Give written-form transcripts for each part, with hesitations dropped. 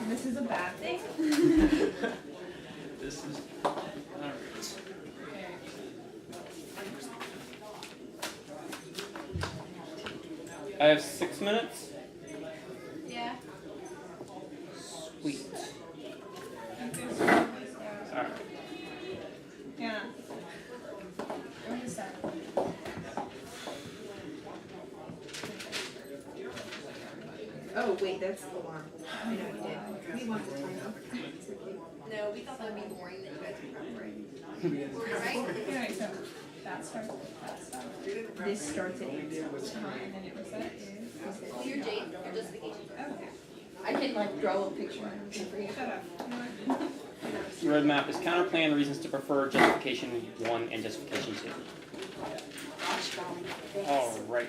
This is a bad thing? This is alright. I have 6 minutes. Yeah. Sweet. Alright. Yeah. What is that? Oh, wait, that's the one. I know we did. We want the time overtime. It's okay. No, we thought that would be boring that you guys would remember it. Right? Anyway, so that starts. This starts at 8. And then it was that is. Well, your date, your justification. Okay. I can like draw a picture for you. Shut up. Roadmap is counterplan, reasons to prefer, justification 1 and justification 2. Alright.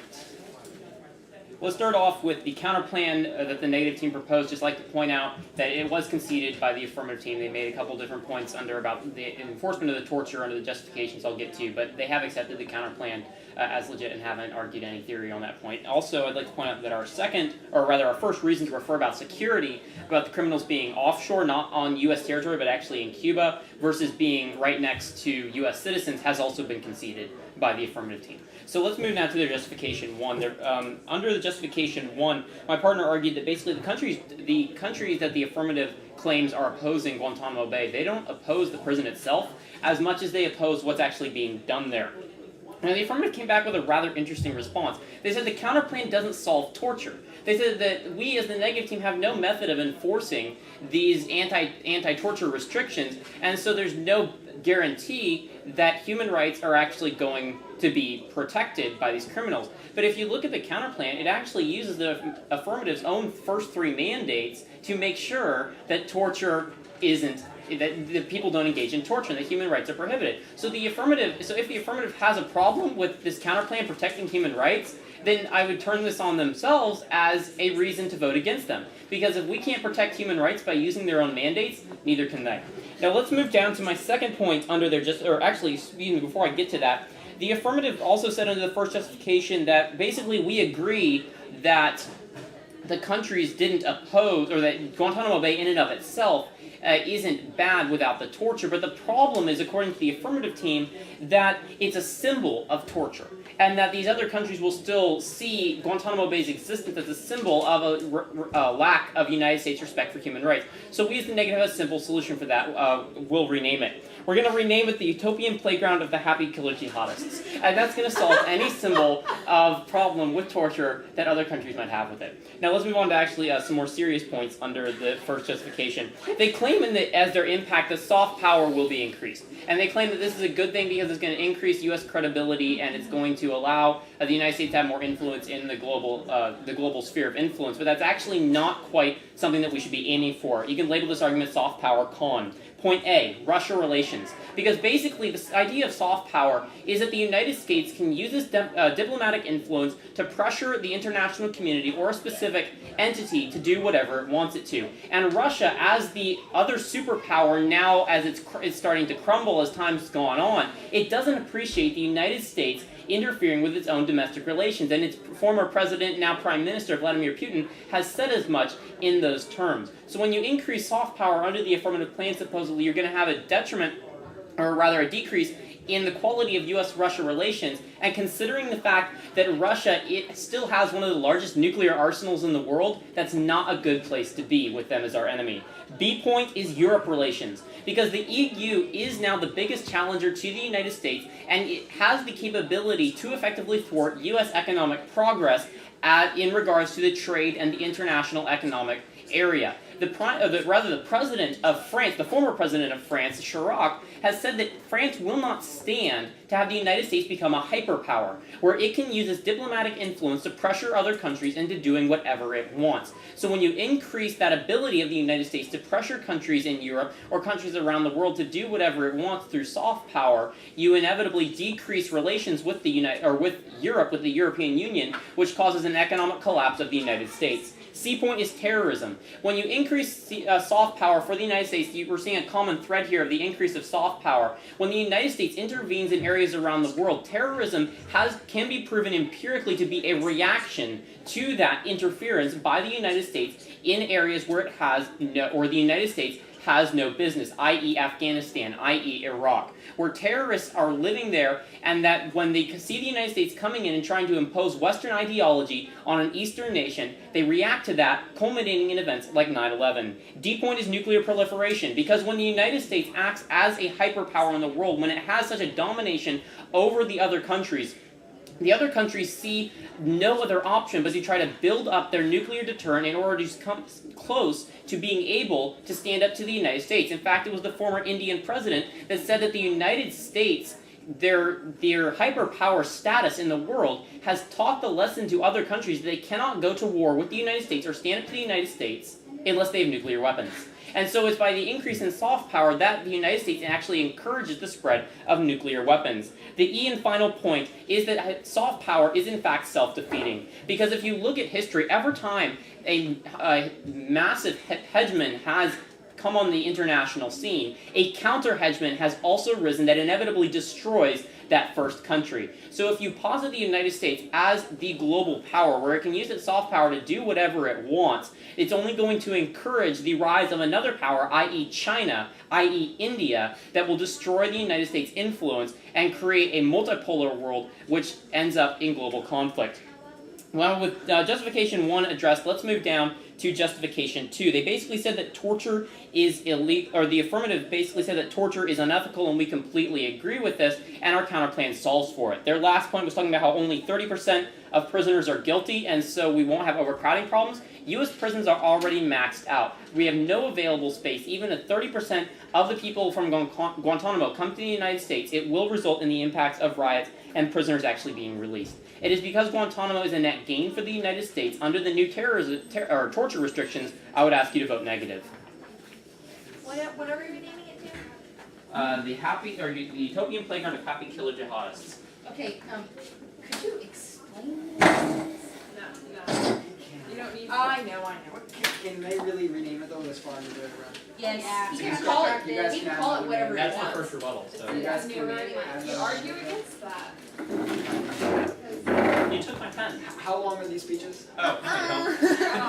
Let's start off with the counterplan that the negative team proposed. Just like to point out that it was conceded by the affirmative team. They made a couple different points under about the enforcement of the torture under the justifications I'll get to, but they have accepted the counterplan as legit and haven't argued any theory on that point. Also, I'd like to point out that our first reason to refer about security, about the criminals being offshore, not on U.S. territory, but actually in Cuba, versus being right next to U.S. citizens, has also been conceded by the affirmative team. So let's move now to their justification 1. Under the justification 1, my partner argued that basically the countries that the affirmative claims are opposing Guantanamo Bay, they don't oppose the prison itself as much as they oppose what's actually being done there. Now, the affirmative came back with a rather interesting response. They said the counterplan doesn't solve torture. They said that we, as the negative team, have no method of enforcing these anti-torture restrictions, and so there's no guarantee that human rights are actually going to be protected by these criminals. But if you look at the counterplan, it actually uses the affirmative's own first 3 mandates to make sure that torture isn't, that people don't engage in torture and that human rights are prohibited. So if the affirmative has a problem with this counterplan protecting human rights, then I would turn this on themselves as a reason to vote against them. Because if we can't protect human rights by using their own mandates, neither can they. Now let's move down to my second point under their before I get to that, the affirmative also said under the first justification that basically we agree that the countries didn't oppose, or that Guantanamo Bay in and of itself isn't bad without the torture, but the problem is, according to the affirmative team, that it's a symbol of torture, and that these other countries will still see Guantanamo Bay's existence as a symbol of a lack of United States respect for human rights. So we as the negative have a simple solution for that. We'll rename it. We're going to rename it the Utopian Playground of the Happy Killer Jihadists. And that's going to solve any symbol of problem with torture that other countries might have with it. Now let's move on to actually some more serious points under the first justification. They claim as their impact that soft power will be increased. And they claim that this is a good thing because it's going to increase U.S. credibility and it's going to allow the United States to have more influence in the global sphere of influence. But that's actually not quite something that we should be aiming for. You can label this argument soft power con. Point A, Russia relations. Because basically this idea of soft power is that the United States can use this diplomatic influence to pressure the international community or a specific entity to do whatever it wants it to. And Russia, as the other superpower now as it's starting to crumble as time's gone on, it doesn't appreciate the United States interfering with its own domestic relations. And its former president, now Prime Minister, Vladimir Putin, has said as much in those terms. So when you increase soft power under the affirmative plan, supposedly you're going to have a detriment, or rather a decrease, in the quality of U.S.-Russia relations, and considering the fact that Russia still has one of the largest nuclear arsenals in the world, that's not a good place to be with them as our enemy. B point is Europe relations, because the EU is now the biggest challenger to the United States, and it has the capability to effectively thwart U.S. economic progress in regards to the trade and the international economic area. The president of France, the former president of France, Chirac, has said that France will not stand to have the United States become a hyperpower, where it can use its diplomatic influence to pressure other countries into doing whatever it wants. So when you increase that ability of the United States to pressure countries in Europe or countries around the world to do whatever it wants through soft power, you inevitably decrease relations with with Europe, with the European Union, which causes an economic collapse of the United States. C point is terrorism. When you increase soft power for the United States, we're seeing a common thread here of the increase of soft power. When the United States intervenes in areas around the world, terrorism can be proven empirically to be a reaction to that interference by the United States in areas where the United States has no business, i.e. Afghanistan, i.e. Iraq, where terrorists are living there, and that when they see the United States coming in and trying to impose Western ideology on an Eastern nation, they react to that, culminating in events like 9/11. D point is nuclear proliferation, because when the United States acts as a hyperpower in the world, when it has such a domination over the other countries see no other option but to try to build up their nuclear deterrent in order to come close to being able to stand up to the United States. In fact, it was the former Indian president that said that the United States, their hyperpower status in the world, has taught the lesson to other countries that they cannot go to war with the United States or stand up to the United States unless they have nuclear weapons. And so it's by the increase in soft power that the United States actually encourages the spread of nuclear weapons. The E and final point is that soft power is in fact self-defeating. Because if you look at history, every time a massive hegemon has come on the international scene, a counter-hegemon has also risen that inevitably destroys that first country. So if you posit the United States as the global power, where it can use its soft power to do whatever it wants, it's only going to encourage the rise of another power, i.e. China, i.e. India, that will destroy the United States' influence and create a multipolar world which ends up in global conflict. Well, with justification 1 addressed, let's move down to justification 2. They basically said that torture is illegal, or the affirmative basically said that torture is unethical, and we completely agree with this, and our counterplan solves for it. Their last point was talking about how only 30% of prisoners are guilty, and so we won't have overcrowding problems. U.S. prisons are already maxed out. We have no available space. Even if 30% of the people from Guantanamo come to the United States, it will result in the impacts of riots and prisoners actually being released. It is because Guantanamo is a net gain for the United States under the new torture restrictions, I would ask you to vote negative. What are we renaming it to? The Utopian Playground of Happy Killer Jihadists. Okay, could you explain? No. You don't need. I know. Can they really rename it though this far into it around? Yes, Yeah. you So can you call guys- it, you guys you can can call have it whatever you That's the want. first rebuttal, so. You guys You can you argue against that. You took my pen. How long are these speeches? Oh,